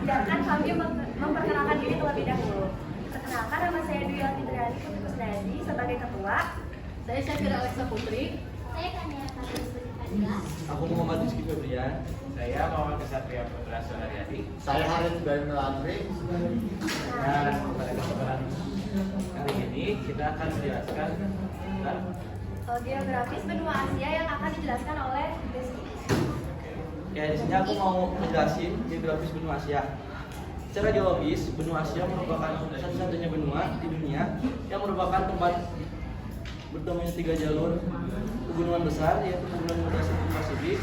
Biarkan kami memperkenalkan diri terlebih dahulu. Perkenalkan, nama saya Dwi Alti Berani Kusnadi sebagai ketua. Saya Syafira Alexa Putri. Saya Kania Katus Fadila. Aku Muhammad Rizky Febrian. Saya Muhammad Kesatria Putra Sonaryadi. Saya Harith dari Melandri. Dan pada kesempatan kali ini kita akan menjelaskan tentang Geografis benua Asia yang akan dijelaskan oleh Rizky. Ya, di sini aku mau menjelasin geografis benua Asia. Secara geologis, benua Asia merupakan satu-satunya benua di dunia yang merupakan tempat bertemunya 3 jalur pegunungan besar, yaitu pegunungan muda Pasifik,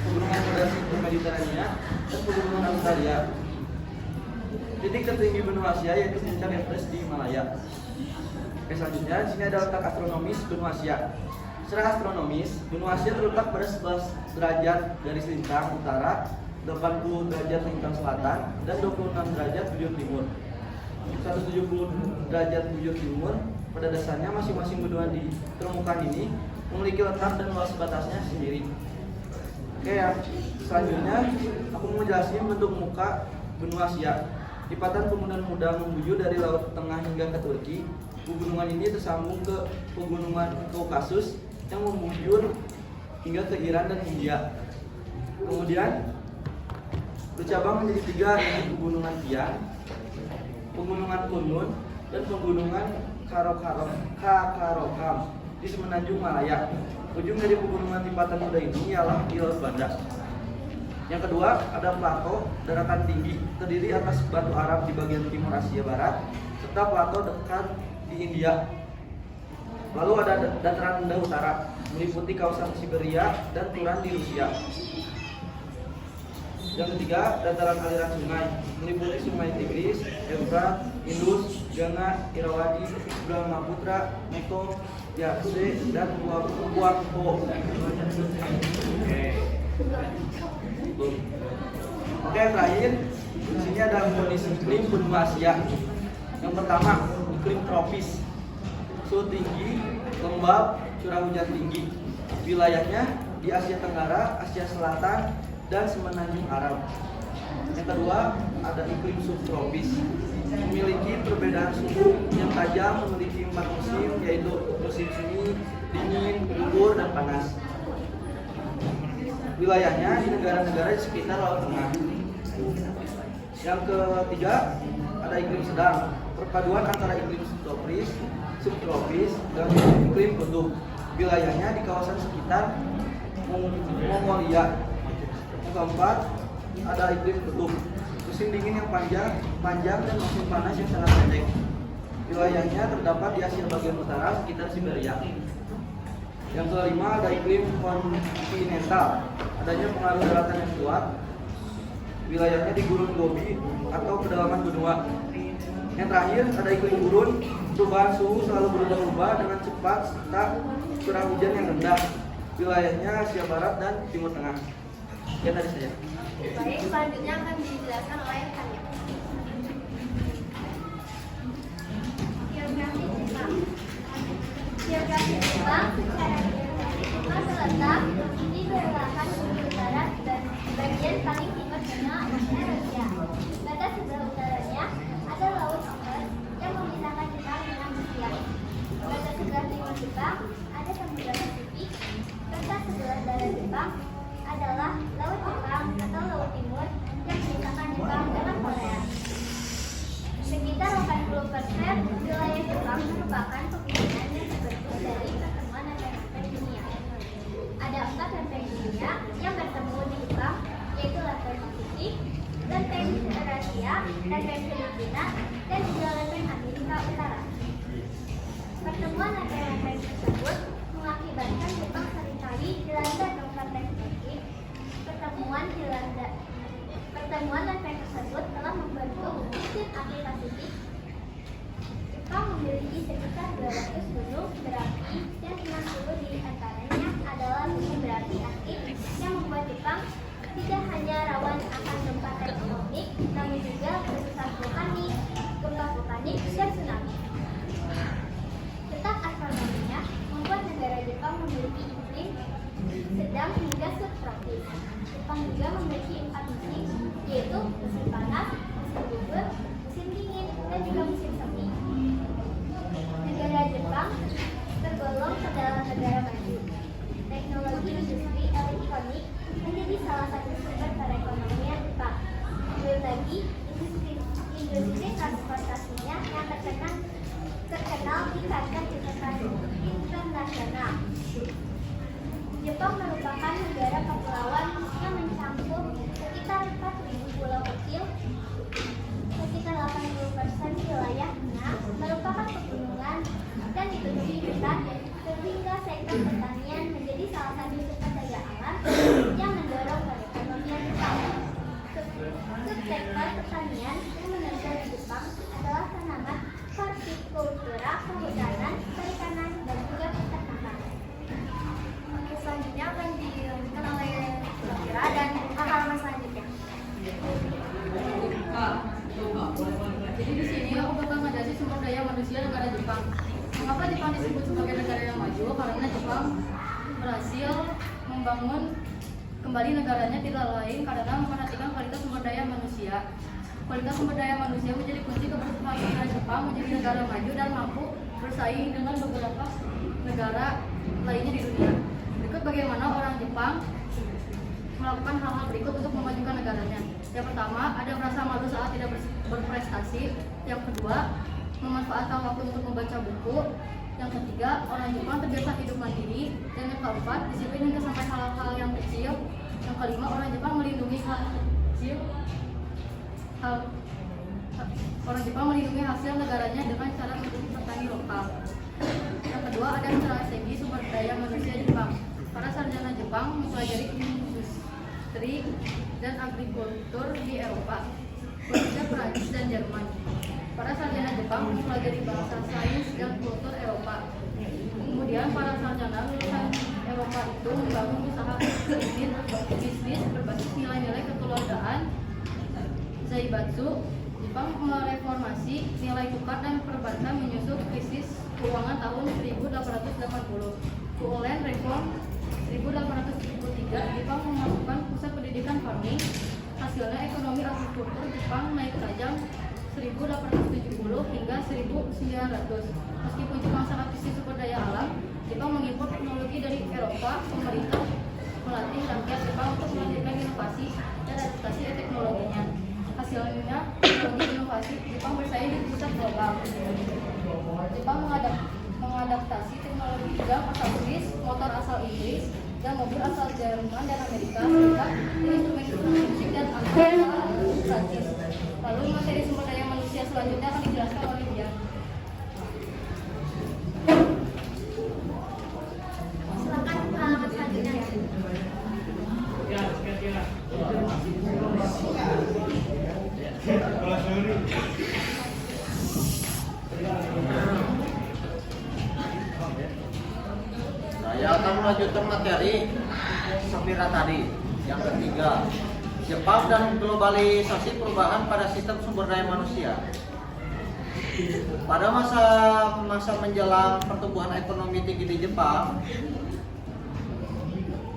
pegunungan muda Mediterania, dan pegunungan Australia. Titik tertinggi benua Asia yaitu puncak Everest di Himalaya. Oke, selanjutnya di sini ada letak astronomis benua Asia. Secara astronomis, benua Asia terletak pada 11 derajat garis lintang utara, 80 derajat lintang selatan, dan 26 derajat bujur timur. 170 derajat bujur timur. Pada dasarnya masing-masing benua di permukaan ini memiliki letak dan luas batasnya sendiri. Oke ya, selanjutnya aku mau jelasin bentuk muka benua Asia. Lipatan pegunungan muda membujur dari Laut Tengah hingga ke Turki. Pegunungan ini tersambung ke pegunungan Kaukasus yang membujur hingga ke Iran dan India. Kemudian bercabang menjadi 3, yaitu pegunungan Tian, pegunungan Kunlun, dan pegunungan Karakoram di semenanjung Malaya. Ujung dari pegunungan lipatan muda ini ialah di Laut Banda. Yang kedua, ada plato daratan tinggi terdiri atas batu Arab di bagian timur Asia Barat serta plato dekat di India. Lalu ada dataran rendah utara meliputi kawasan Siberia dan Turan di Rusia. Yang ketiga, dataran aliran sungai meliputi sungai Tigris, Efrat, Indus, Ganga, Irrawaddy, Brahmaputra, Mekong, Yangtze, dan Huangho. Oke, terakhir di sini ada kondisi iklim benua Asia. Yang pertama, iklim tropis, suhu tinggi, lembab, curah hujan tinggi. Wilayahnya di Asia Tenggara, Asia Selatan, dan semenanjung Arab. Yang kedua, ada iklim subtropis, memiliki perbedaan suhu yang tajam, memiliki 4 musim, yaitu musim semi, dingin, gugur, dan panas. Wilayahnya di negara-negara di sekitar Laut Tengah. Yang ketiga, ada iklim sedang, perpaduan antara iklim subtropis, dan iklim kutub. Wilayahnya di kawasan sekitar Mongolia. Yang keempat, ada iklim kutub, musim dingin yang panjang dan musim panas yang sangat pendek. Wilayahnya terdapat di Asia bagian utara sekitar Siberia. Yang kelima, ada iklim kontinental, adanya pengaruh daratan yang kuat. Wilayahnya di Gurun Gobi atau kedalaman benua. Yang terakhir, ada iklim gurun, perubahan suhu selalu berubah-ubah dengan cepat serta curah hujan yang rendah. Wilayahnya Asia Barat dan Timur Tengah. Ya, tadi saja. Baik, selanjutnya akan dijelaskan oleh Kania. Geografi Jepang. Geografi Jepang secara geografis Jepang terletak di belahan bumi barat dan bagian paling timur benua Eurasia. Batas sebelah utaranya ada Laut Okhotsk yang memisahkan Jepang dengan Rusia. Batas sebelah timur Jepang ada Samudra Pasifik. Batas sebelah darat Jepang adalah Laut Jepang atau Laut Timur yang memisahkan Jepang dengan Korea. Sekitar 80% wilayah Jepang merupakan pegunungan yang terbentuk dari pertemuan lempeng-lempeng dunia. Ada 4 lempeng dunia yang bertemu di Jepang, yaitu lempeng Pasifik, lempeng Eurasia, lempeng Filipina, dan juga lempeng Amerika Utara. Pertemuan lempeng-lempeng tersebut mengakibatkan Jepang seringkali dilanda gempa tektonik. Pertemuan lempeng tersebut telah membentuk mesin api Pasifik. Jepang memiliki sekitar 200 gunung berapi dan 60 di antaranya adalah gunung berapi aktif yang membuat Jepang tidak hanya rawan akan gempa tektonik, namun juga letusan vulkanik, gempa vulkanik, dan tsunami. Letak astronominya membuat negara Jepang memiliki iklim sedang hingga subtropis. Jepang juga memiliki 4 musim, yaitu musim panas, Sektor pertanian yang menonjol di Jepang adalah tanaman, hortikultura, kehutanan, perikanan, dan juga peternakan. Oke, selanjutnya akan dilanjutkan oleh Safira dan halaman selanjutnya. Jadi di sini aku bakal ngejelasin sumber daya manusia negara Jepang. Mengapa Jepang disebut sebagai negara yang maju? Karena Jepang berhasil membangun kembali negaranya tidak lain karena memperhatikan kualitas sumber daya manusia. Kualitas sumber daya manusia menjadi kunci keberhasilan Jepang menjadi negara maju dan mampu bersaing dengan beberapa negara lainnya di dunia. Berikut bagaimana orang Jepang melakukan hal-hal berikut untuk memajukan negaranya. Yang pertama, ada merasa malu saat tidak berprestasi. Yang kedua, memanfaatkan waktu untuk membaca buku. Yang ketiga, orang Jepang terbiasa hidup mandiri. Dan yang keempat, disiplin hingga sampai hal-hal yang kecil. Yang kelima, orang Jepang melindungi hasil negaranya dengan cara mendukung petani lokal. Yang kedua, ada strategi sumber daya manusia Jepang. Para sarjana Jepang mempelajari industri dan agrikultur di Eropa, khususnya Prancis dan Jerman. Para sarjana Jepang mempelajari bahasa, sains, dan kultur Eropa. Kemudian para sarjana lulusan Eropa itu membangun usaha bisnis berbasis nilai-nilai kekeluargaan Zaibatsu. Jepang mereformasi nilai tukar dan perbankan menyusul krisis keuangan tahun 1880. Keulen Reform 1873, Jepang memasukkan pusat pendidikan farming. Hasilnya ekonomi agrikultur Jepang naik tajam 1870 hingga 1900. Meskipun Jepang sangat miskin sumber daya alam, Jepang mengimpor teknologi dari Eropa. Pemerintah melatih rakyat Jepang untuk melanjutkan inovasi dan adaptasi teknologinya. Hasilnya, teknologi inovasi Jepang bersaing di pusat global. Jepang mengadaptasi teknologi jam asal Swiss, motor asal Inggris, dan mobil asal Jerman dan Amerika Serikat, instrumen musik dan alat asal Prancis. Lalu materi sumber daya manusia selanjutnya akan dijelaskan oleh dia. Silakan halaman selanjutnya. Ya, sekian. Saya akan melanjutkan materi Safira tadi. Yang ketiga, Jepang dan globalisasi perubahan pada sistem sumber daya manusia. Pada masa menjelang pertumbuhan ekonomi tinggi di Jepang,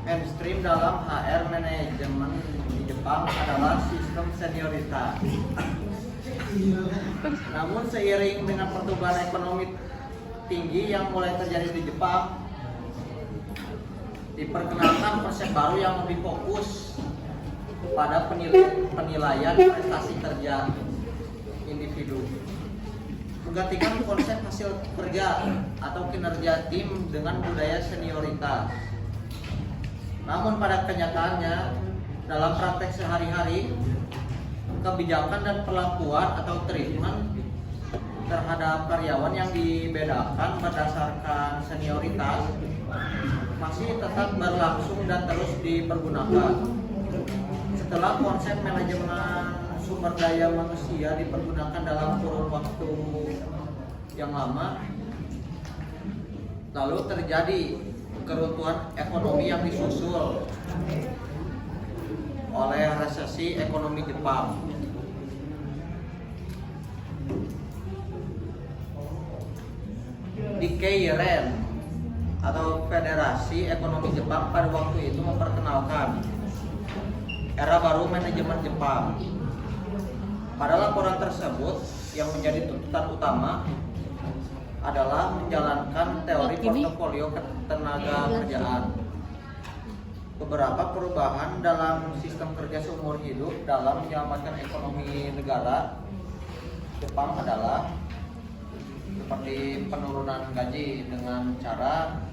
mainstream dalam HR manajemen di Jepang adalah sistem senioritas. Namun seiring dengan pertumbuhan ekonomi tinggi yang mulai terjadi di Jepang, diperkenalkan konsep baru yang lebih fokus pada penilaian prestasi kerja individu, menggantikan konsep hasil kerja atau kinerja tim dengan budaya senioritas. Namun pada kenyataannya, dalam praktek sehari-hari, kebijakan dan perlakuan atau treatment terhadap karyawan yang dibedakan berdasarkan senioritas masih tetap berlangsung dan terus dipergunakan. Setelah konsep manajemen sumber daya manusia dipergunakan dalam kurun waktu yang lama, lalu terjadi keruntuhan ekonomi yang disusul oleh resesi ekonomi Jepang. Di Keiren atau Federasi Ekonomi Jepang pada waktu itu memperkenalkan era baru manajemen Jepang. Pada laporan tersebut, yang menjadi tuntutan utama adalah menjalankan teori portofolio ketenaga kerjaan. Beberapa perubahan dalam sistem kerja seumur hidup dalam menyelamatkan ekonomi negara Jepang adalah seperti penurunan gaji dengan cara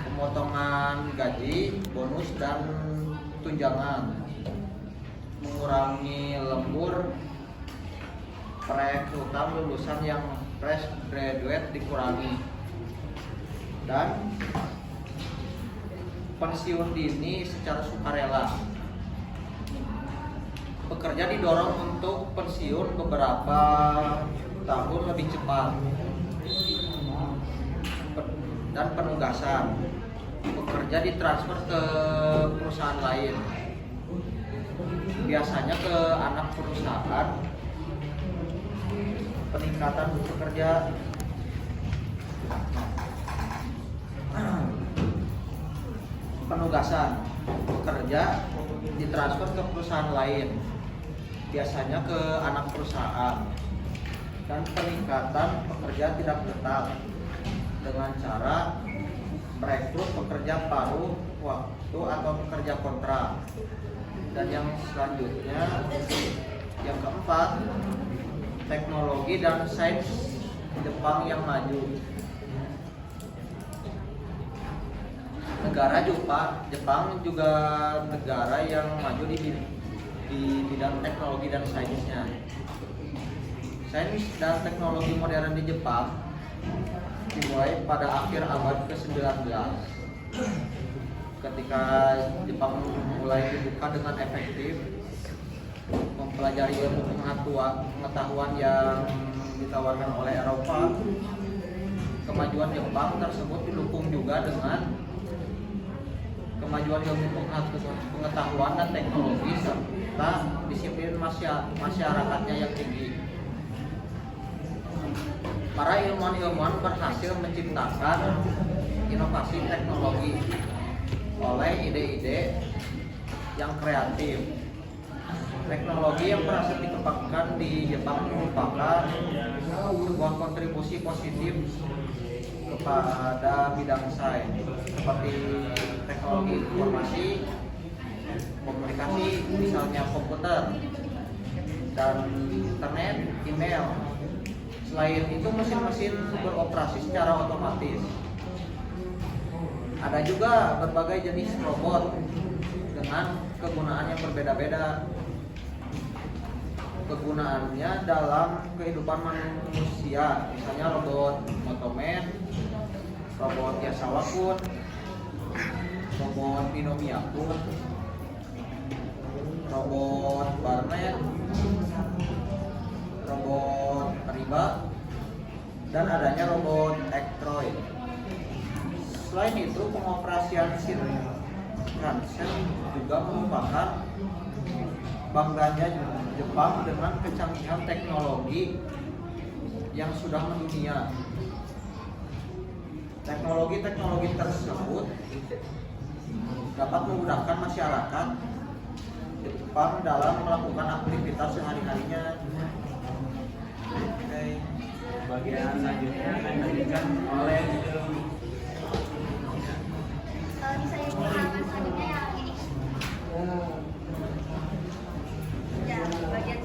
pemotongan gaji, bonus dan tunjangan, mengurangi lembur, perekrutan lulusan yang fresh graduate dikurangi, dan pensiun dini secara sukarela. pekerja didorong untuk pensiun beberapa tahun lebih cepat. Dan penugasan, pekerja ditransfer ke perusahaan lain, biasanya ke anak perusahaan. Peningkatan pekerja, penugasan, pekerja ditransfer ke perusahaan lain, biasanya ke anak perusahaan. Dan peningkatan pekerja tidak tetap dengan cara merekrut pekerja paruh waktu atau pekerja kontrak. Dan yang selanjutnya, yang keempat, teknologi dan sains Jepang yang maju. Negara Jepang juga negara yang maju di bidang teknologi dan sainsnya. Sains dan teknologi modern di Jepang dimulai pada akhir abad ke-19 ketika Jepang mulai dibuka dengan efektif mempelajari ilmu pengetahuan yang ditawarkan oleh Eropa. Kemajuan Jepang tersebut didukung juga dengan kemajuan ilmu pengetahuan dan teknologi serta disiplin masyarakatnya yang tinggi. Para ilmuwan berhasil menciptakan inovasi teknologi oleh ide-ide yang kreatif. Teknologi yang berhasil dikembangkan di Jepang merupakan sebuah kontribusi positif kepada bidang sains seperti teknologi informasi, komunikasi, misalnya komputer dan internet, email. Selain itu, mesin-mesin beroperasi secara otomatis. Ada juga berbagai jenis robot dengan kegunaan yang berbeda-beda. Kegunaannya dalam kehidupan manusia, misalnya robot Motomen, robot Yasawakun, robot Pinomiyaku, robot Barnet, robot Riba, dan adanya robot Ektroid. Selain itu, pengoperasian Shinkansen juga merupakan bangganya Jepang dengan kecanggihan teknologi yang sudah mendunia. Teknologi tersebut dapat memudahkan masyarakat Jepang dalam melakukan aktivitas sehari-harinya. Bagian selanjutnya akan diberikan oleh Kalau misalnya pengalaman selanjutnya yang ini. Ya, bagian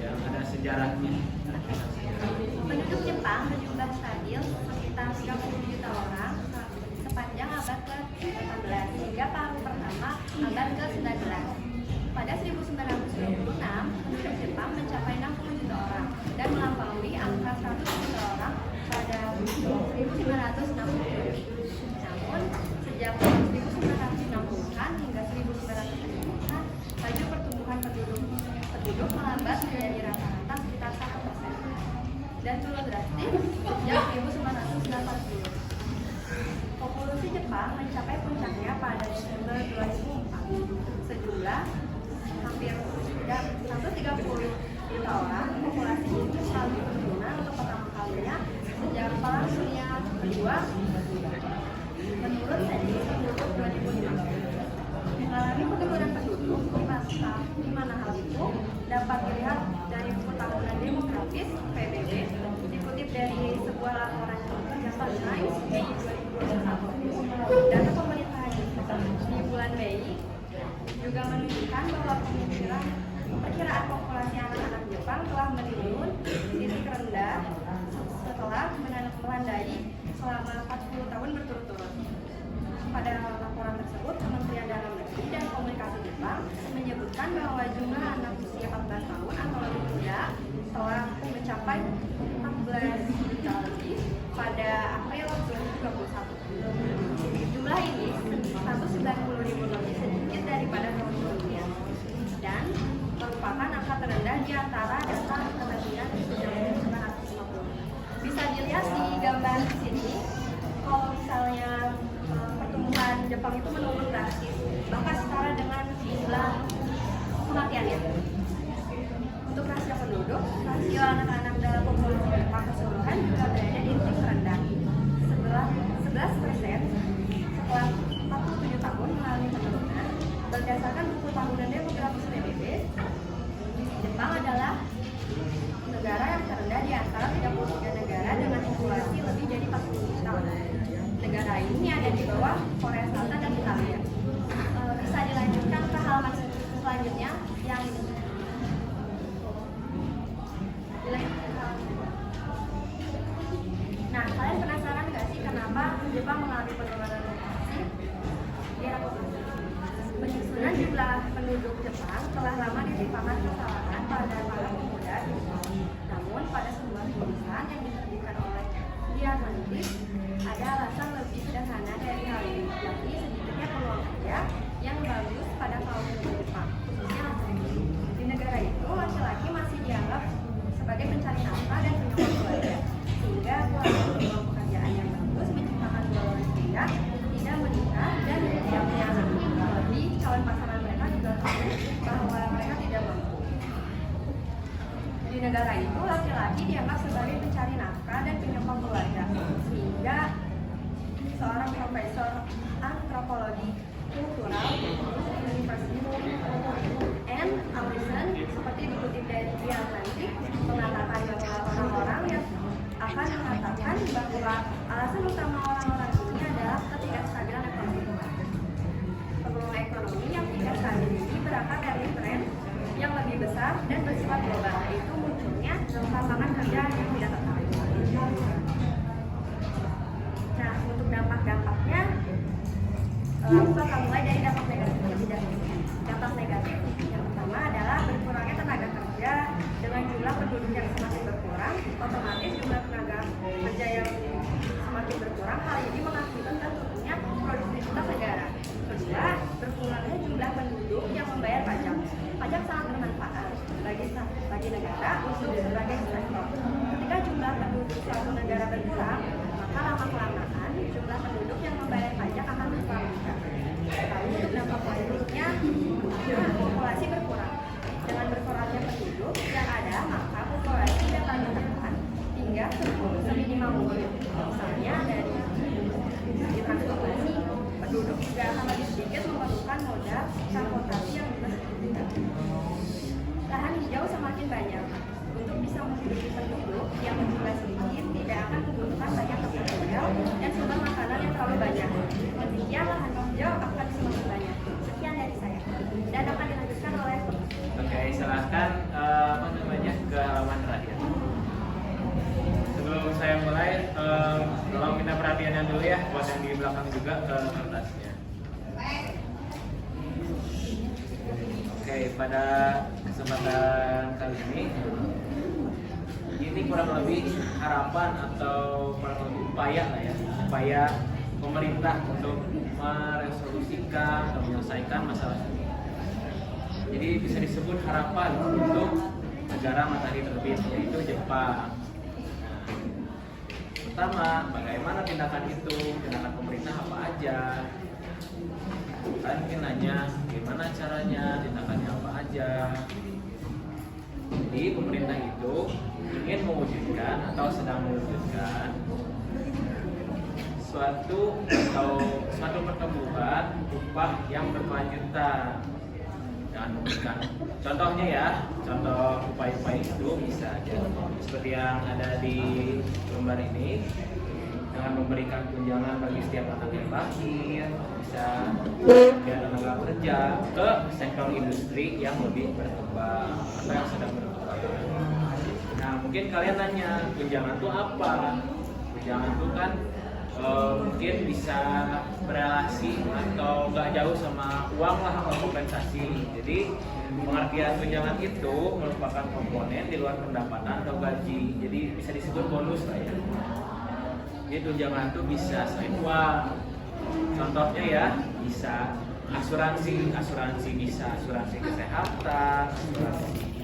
yang ada sejarahnya. Penduduk Jepang berjumlah stabil sekitar 30 juta orang sepanjang abad ke-18 hingga paruh pertama abad ke-19. Pada 1926, penduduk Jepang mencapai 60 juta orang dan melampaui angka 100 juta orang pada 1960. Namun, sejak 1960-an hingga 1970-an, laju pertumbuhan penduduk melambat menjadi rata-rata sekitar 1% dan turun drastis sejak 1980. Populasi Jepang mencapai puncaknya pada Desember 2004. Sejumlah hampir 130 juta orang. Populasi ini selalu berguna untuk pertama kalinya sejak Perang Dunia Kedua menurut sensus penduduk 2005. Mengalami penurunan penduduk di mana hal itu dapat dilihat dari buku tahunan demografis PBB dikutip dari sebuah laporan Japan Times di 2021. Data pemerintahan di bulan Mei juga menunjukkan bahwa perkiraan populasi anak-anak Jepang telah menurun di titik rendah setelah melandai selama 40 tahun berturut-turut. Pada laporan tersebut, Kementerian Dalam Negeri dan Komunikasi Jepang menyebutkan bahwa jumlah anak usia 14 tahun atau lebih muda telah mencapai 14 juta lebih pada April 2021. Jumlah ini 190.000 lebih sedikit daripada tahun sebelumnya. Jepang itu menurun drastis, bahkan setara dengan jumlah kematiannya. Untuk rasio penduduk, rasio anak-anak dalam populasi Jepang keseluruhan juga berada di titik terendah. 11% setelah 47 tahun mengalami penurunan. Berdasarkan buku tahunan demografis PBB, Jepang adalah negara yang terendah di antara 33 negara dengan populasi lebih dari 40 juta. Negara ini ada di bawah Korea Selatan dan Italia. Bisa dilanjutkan ke halaman selanjutnya yang Nah, kalian penasaran nggak sih kenapa Jepang mengalami penurunan populasi? Penyusunan jumlah penduduk Jepang telah lama ditimpakan kesalahan pada para pemuda Jepang. Namun, pada sebuah tulisan yang diterbitkan oleh Diatlantis, ada alasan lebih sederhana dari hal ini, yakni sedikitnya peluang kerja yang bagus pada kaum muda Jepang, khususnya laki-laki. Di negara itu, laki-laki masih dianggap sebagai pencari nafkah dan penyokong keluarga, sehingga peluang pekerjaan yang bagus menciptakan dua orang pria tidak menikah dan tidak punya anak. Terlebih, calon pasangan mereka juga tahu bahwa mereka tidak mampu. Di negara itu, laki-laki dianggap sebagai pencari nafkah dan penyokong keluarga, sehingga seorang profesor antropologi kultural University and Allison seperti dikutip dari The Atlantic mengatakan bahwa orang-orang yang akan mengatakan bahwa alasan utama orang-orang ini adalah ketidakstabilan ekonomi. Peluang ekonomi yang tidak stabil ini berangkat dari tren yang lebih besar dan bersifat global, yaitu munculnya lapangan kerja yang tidak tetap. Nah, untuk dampak-dampaknya, aku akan mulai dari dampak negatif terlebih dahulu. Dampak negatif yang pertama adalah berkurangnya tenaga kerja. Dengan jumlah penduduk yang semakin berkurang, otomatis jumlah tenaga kerja yang semakin berkurang. Hal ini mengakibatkan turunnya produktivitas negara. Kedua, berkurangnya jumlah penduduk yang membayar pajak. Pajak sangat bermanfaat bagi negara untuk sebagai investor. Ketika jumlah penduduk suatu negara berkurang, maka lama-kelamaan jumlah penduduk yang membayar pajak akan berkurang juga. Lalu untuk dampak berikutnya, populasi berkurang. Dengan berkurangnya penduduk yang ada, maka populasi dapat ditekan hingga seminimal mungkin. Misalnya dari segi transportasi, penduduk juga akan lebih sedikit memerlukan moda transportasi yang diperlukan. Lahan hijau semakin banyak. Untuk bisa menghidupi penduduk yang berjumlah sedikit, tidak akan membutuhkan banyak tempat tinggal dan sumber makanan yang terlalu banyak. Demikian lahan hijau akan semakin banyak. Sekian dari saya. Dan akan dilanjutkan oleh Oke, silahkan ke halaman terakhir. Sebelum saya mulai, tolong minta perhatiannya dulu ya, buat yang di belakang juga ke kertasnya. Oke, pada kesempatan kali ini kurang lebih harapan atau kurang lebih upaya lah ya, upaya pemerintah untuk meresolusikan atau menyelesaikan masalah ini. Jadi bisa disebut harapan untuk negara matahari terbit, yaitu Jepang. Pertama, bagaimana tindakan itu? Tindakan pemerintah apa aja? Kalian mungkin nanya, gimana caranya? Tindakannya apa aja? Jadi pemerintah itu ingin mewujudkan atau sedang mewujudkan suatu pertumbuhan upah yang berkelanjutan. Jangan memberikan contohnya ya, contoh upaya-upaya itu bisa aja seperti yang ada di gambar ini, dengan memberikan tunjangan bagi setiap anak yang lahir, bisa biar tenaga kerja ke sektor industri yang lebih berkembang atau yang sedang berkembang. Nah, mungkin kalian nanya, tunjangan itu apa? Tunjangan itu kan mungkin bisa berelasi atau nggak jauh sama uang lah atau kompensasi. Jadi pengertian tunjangan itu merupakan komponen di luar pendapatan atau gaji. Jadi bisa disebut bonus lah ya. Jadi tunjangan itu bisa selain uang. Contohnya ya, bisa asuransi bisa asuransi kesehatan, asuransi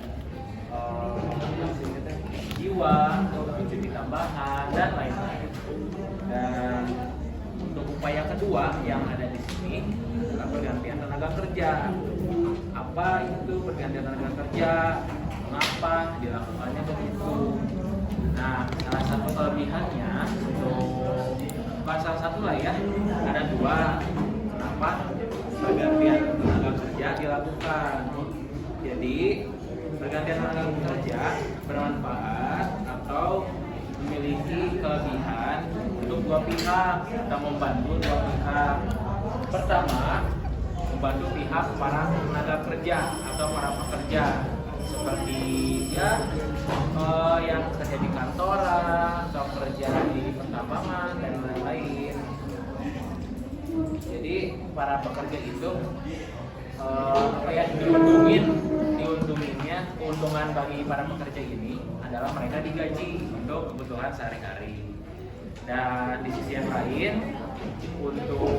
jiwa, cuti tambahan dan lain-lain. Dan untuk upaya kedua yang ada di sini ini adalah pergantian tenaga kerja. Apa itu pergantian tenaga kerja? Mengapa dilakukannya begitu? Nah, salah satu kelebihannya bukan salah satu lah ya, ada dua. Kenapa pergantian tenaga kerja dilakukan? Jadi pergantian tenaga kerja bermanfaat atau memiliki kelebihan untuk dua pihak atau membantu dua pihak. Pertama, membantu pihak para tenaga kerja atau para pekerja seperti ya yang kerja di kantoran atau kerja di pertambangan dan lain-lain. Jadi para pekerja itu diuntunginnya keuntungan bagi para pekerja ini adalah mereka digaji untuk kebutuhan sehari-hari. Dan di sisi yang lain untuk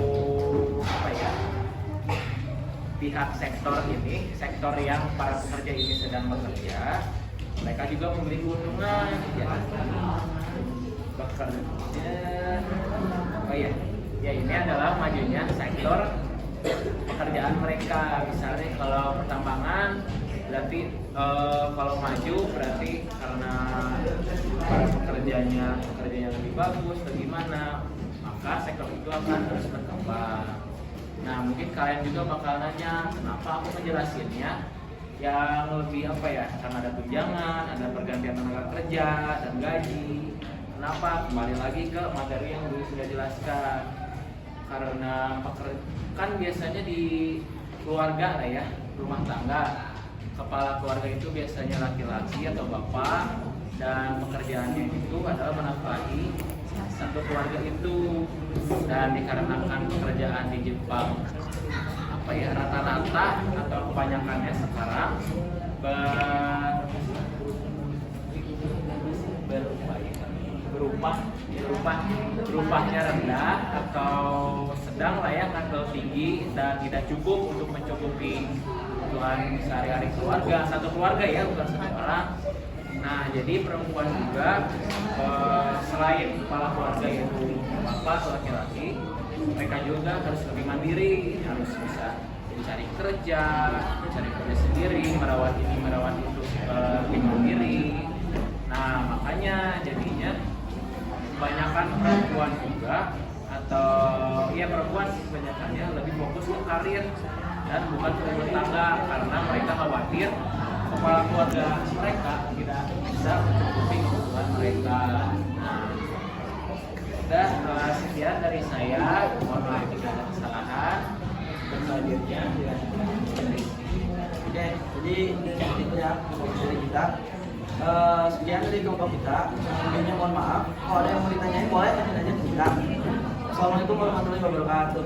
pihak sektor yang para pekerja ini sedang bekerja, mereka juga memberi keuntungan bekerja. Ini adalah majunya sektor pekerjaan mereka. Misalnya kalau pertambangan berarti kalau maju berarti karena para pekerjanya lebih bagus bagaimana, maka sektor itu akan terus berkembang. Nah, mungkin kalian juga bakal nanya kenapa aku ngejelasinnya yang lebih karena ada tunjangan, ada pergantian tenaga kerja dan gaji. Kenapa? Kembali lagi ke materi yang dulu sudah jelaskan. Karena kan biasanya di keluarga lah ya, rumah tangga, kepala keluarga itu biasanya laki-laki atau bapak, dan pekerjaannya itu adalah menafkahi satu keluarga itu. Dan dikarenakan pekerjaan di Jepang rata-rata atau kebanyakannya sekarang berupahnya rendah atau sedang lah ya, atau tinggi dan tidak cukup untuk mencukupi kebutuhan sehari-hari keluarga, satu keluarga ya, bukan satu orang. Nah, jadi perempuan juga selain kepala keluarga yaitu bapak atau laki-laki, mereka juga harus lebih mandiri, harus bisa mencari kerja sendiri, merawat ini merawat itu lebih mandiri. Nah, makanya jadinya kebanyakan perempuan juga perempuan kebanyakannya lebih fokus ke karir dan bukan ke rumah tangga, karena mereka khawatir kepala keluarga mereka tidak bisa mencukupi kebutuhan mereka. Nah, sekian dari saya, mohon maaf jika ada kesalahan. Selanjutnya Oke, jadi itu ya dari kita. Sekian dari kelompok kita. Sebelumnya mohon maaf, kalau ada yang mau ditanyain boleh tanya aja ke kita. Assalamualaikum warahmatullahi wabarakatuh.